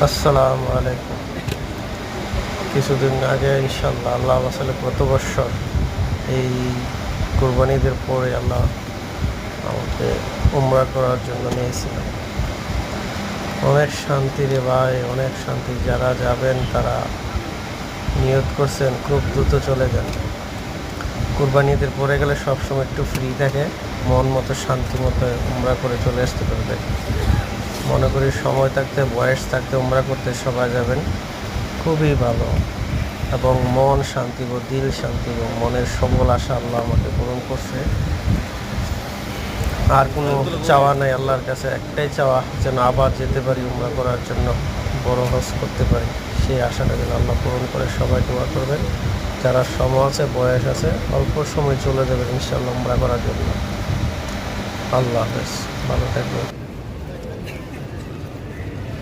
আসসালামু আলাইকুম। কিছুদিন আগে ইনশাল্লাহ আল্লাহ আসলে গত বৎসর এই কোরবানিদের পরে আল্লাহ আমাকে উমরা করার জন্য নিয়েছিলাম। অনেক শান্তি রে ভাই, অনেক শান্তি। যারা যাবেন তারা নিয়ত করছেন খুব দ্রুত চলে যান। কোরবানিদের পরে গেলে সবসময় একটু ফ্রি থাকে, মন মতো শান্তি মতো উমরা করে চলে আসতে পারবে। মনে করি সময় থাকতে, বয়স থাকতে উমরা করতে সবাই যাবেন, খুবই ভালো। এবং মন শান্তি ও দিল শান্তি ও মনের সকল আশা আল্লাহ আমাকে পূরণ করছে। আর কোনো চাওয়া নাই আল্লাহর কাছে, একটাই চাওয়া যেন আবার যেতে পারি উমরা করার জন্য, বড় হজ করতে পারি। সেই আশাটা যেন আল্লাহ পূরণ করে। সবাই দোয়া করবেন, যারা সময় আছে, বয়স আছে, অল্প সময় চলে যাবেন ইনশাআল্লাহ উমরা করার জন্য। আল্লাহ হাফেজ, ভালো থাকবেন।